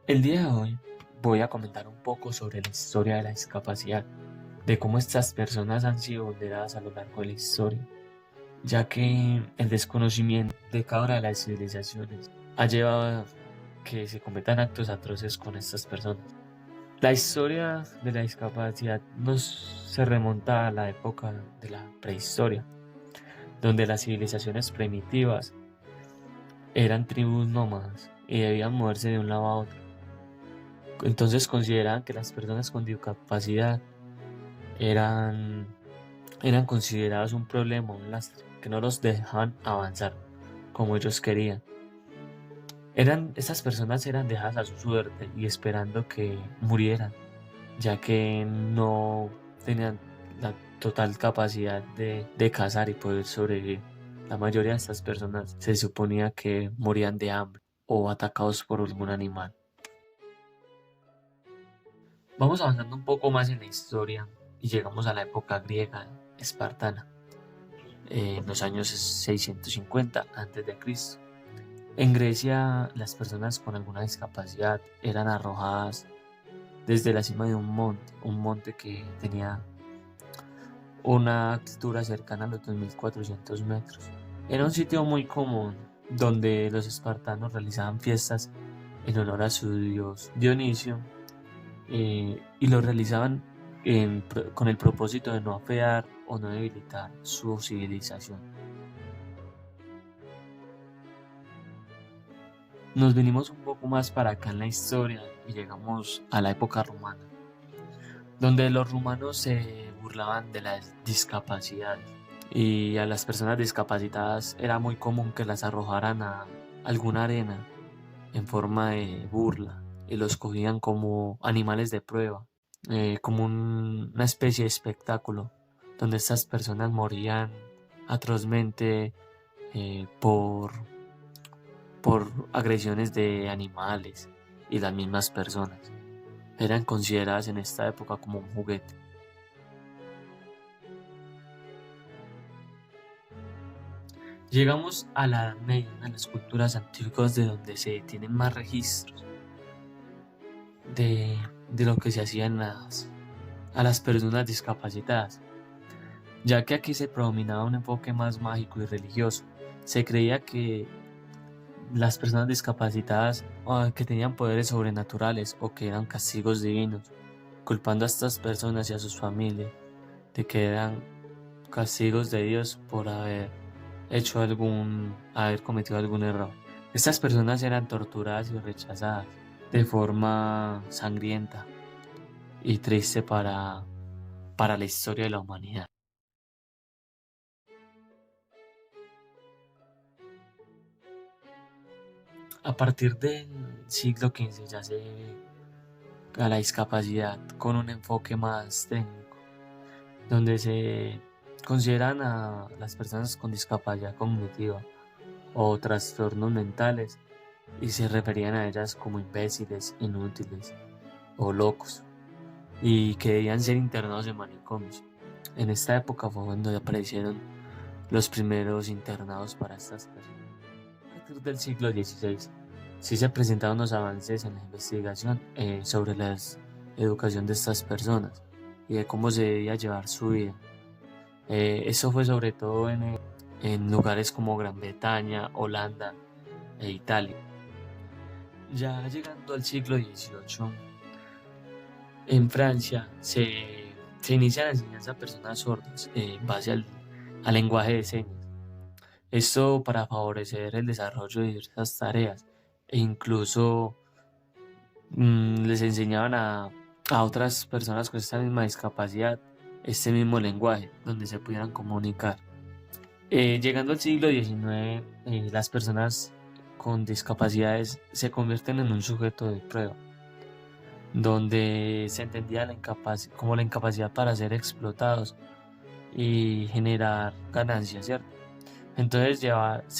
El día de hoy voy a comentar un poco sobre la historia de la discapacidad, de cómo estas personas han sido vulneradas a lo largo de la historia, ya que el desconocimiento de cada una de las civilizaciones ha llevado a que se cometan actos atroces con estas personas. La historia de la discapacidad nos se remonta a la época de la prehistoria, donde las civilizaciones primitivas eran tribus nómadas y debían moverse de un lado a otro. Entonces consideraban que las personas con discapacidad eran, eran consideradas un problema, un lastre, que no los dejaban avanzar como ellos querían. Estas personas eran dejadas a su suerte y esperando que murieran, ya que no tenían la total capacidad de cazar y poder sobrevivir. La mayoría de estas personas se suponía que morían de hambre o atacados por algún animal. Vamos avanzando un poco más en la historia y llegamos a la época griega espartana, en los años 650 a.C. En Grecia, las personas con alguna discapacidad eran arrojadas desde la cima de un monte que tenía una altura cercana a los 2400 metros. Era un sitio muy común donde los espartanos realizaban fiestas en honor a su dios Dionisio, y lo realizaban con el propósito de no afear o no debilitar su civilización. Nos venimos un poco más para acá en la historia y llegamos a la época romana, donde los romanos se burlaban de las discapacidades y a las personas discapacitadas era muy común que las arrojaran a alguna arena en forma de burla y los cogían como animales de prueba, como una especie de espectáculo donde estas personas morían atrozmente, por agresiones de animales y las mismas personas. Eran consideradas en esta época como un juguete. Llegamos a la Edad Media, a las culturas antiguas de donde se tienen más registros de, de lo que se hacía a las personas discapacitadas, ya que aquí se predominaba un enfoque más mágico y religioso. Se creía que las personas discapacitadas que tenían poderes sobrenaturales o que eran castigos divinos, culpando a estas personas y a sus familias de que eran castigos de Dios por haber cometido algún error. Estas personas eran torturadas y rechazadas de forma sangrienta y triste para la historia de la humanidad. A partir del siglo XV ya se ve a la discapacidad con un enfoque más técnico, donde se consideran a las personas con discapacidad cognitiva o trastornos mentales y se referían a ellas como imbéciles, inútiles o locos y que debían ser internados en manicomios. En esta época fue cuando aparecieron los primeros internados para estas personas. A partir del siglo XVI sí se presentaron los avances en la investigación sobre la educación de estas personas y de cómo se debía llevar su vida. Eso fue sobre todo en lugares como Gran Bretaña, Holanda e Italia. Ya llegando al siglo XVIII, en Francia se inicia la enseñanza a personas sordas en base al lenguaje de señas. Esto para favorecer el desarrollo de diversas tareas e incluso les enseñaban a otras personas con esta misma discapacidad este mismo lenguaje donde se pudieran comunicar. Llegando al siglo XIX, las personas con discapacidades se convierten en un sujeto de prueba, donde se entendía como la incapacidad para ser explotados y generar ganancias, ¿cierto? Entonces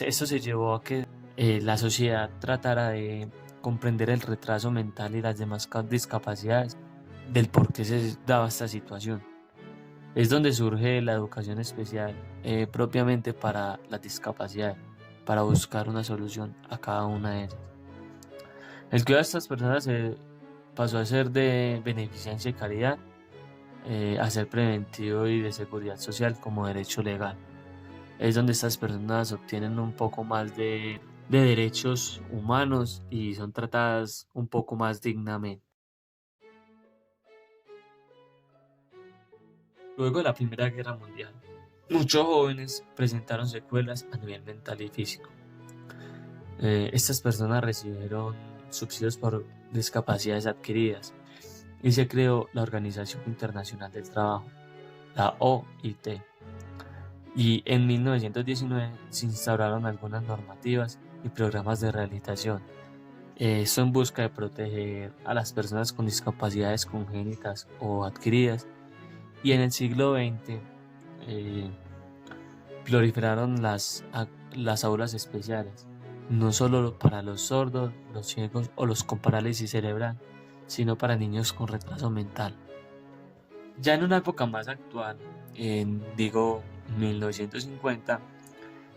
esto se llevó a que la sociedad tratara de comprender el retraso mental y las demás discapacidades del por qué se daba esta situación. Es donde surge la educación especial propiamente para las discapacidades, para buscar una solución a cada una de ellas. El cuidado de estas personas pasó a ser de beneficencia y caridad, a ser preventivo y de seguridad social como derecho legal. Es donde estas personas obtienen un poco más de derechos humanos y son tratadas un poco más dignamente. Luego de la Primera Guerra Mundial, muchos jóvenes presentaron secuelas a nivel mental y físico. Estas personas recibieron subsidios por discapacidades adquiridas y se creó la Organización Internacional del Trabajo, la OIT. Y en 1919 se instauraron algunas normativas y programas de rehabilitación. Esto en busca de proteger a las personas con discapacidades congénitas o adquiridas. Y en el siglo XX eh, proliferaron las aulas especiales, no solo para los sordos, los ciegos o los con parálisis cerebral, sino para niños con retraso mental. Ya en una época más actual, en 1950,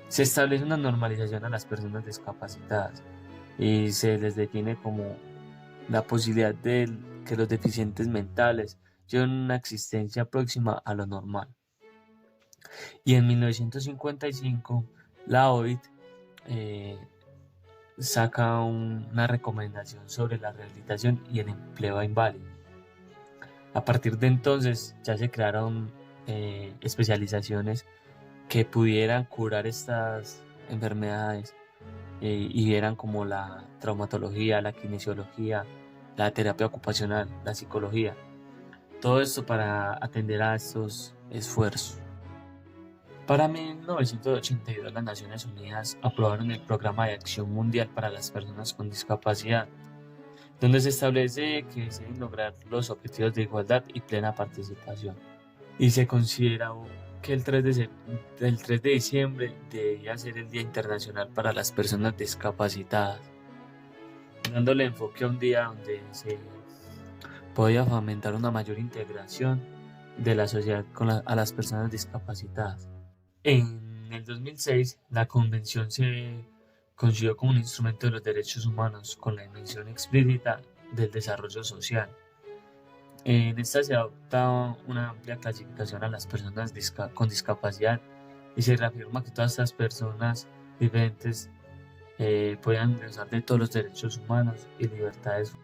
se establece una normalización a las personas discapacitadas y se les define como la posibilidad de que los deficientes mentales lleven una existencia próxima a lo normal. Y en 1955, la OIT eh, saca una recomendación sobre la rehabilitación y el empleo a inválidos. A partir de entonces ya se crearon especializaciones que pudieran curar estas enfermedades y eran como la traumatología, la kinesiología, la terapia ocupacional, la psicología. Todo esto para atender a estos esfuerzos. Para 1982 las Naciones Unidas aprobaron el Programa de Acción Mundial para las Personas con Discapacidad, donde se establece que se deben lograr los objetivos de igualdad y plena participación. Y se consideró que el 3 de diciembre debía ser el Día Internacional para las Personas Discapacitadas, dándole enfoque a un día donde se podía fomentar una mayor integración de la sociedad a las personas discapacitadas. En el 2006, la Convención se consideró como un instrumento de los derechos humanos con la dimensión explícita del desarrollo social. En esta se adopta una amplia clasificación a las personas con discapacidad y se reafirma que todas estas personas diferentes puedan gozar de todos los derechos humanos y libertades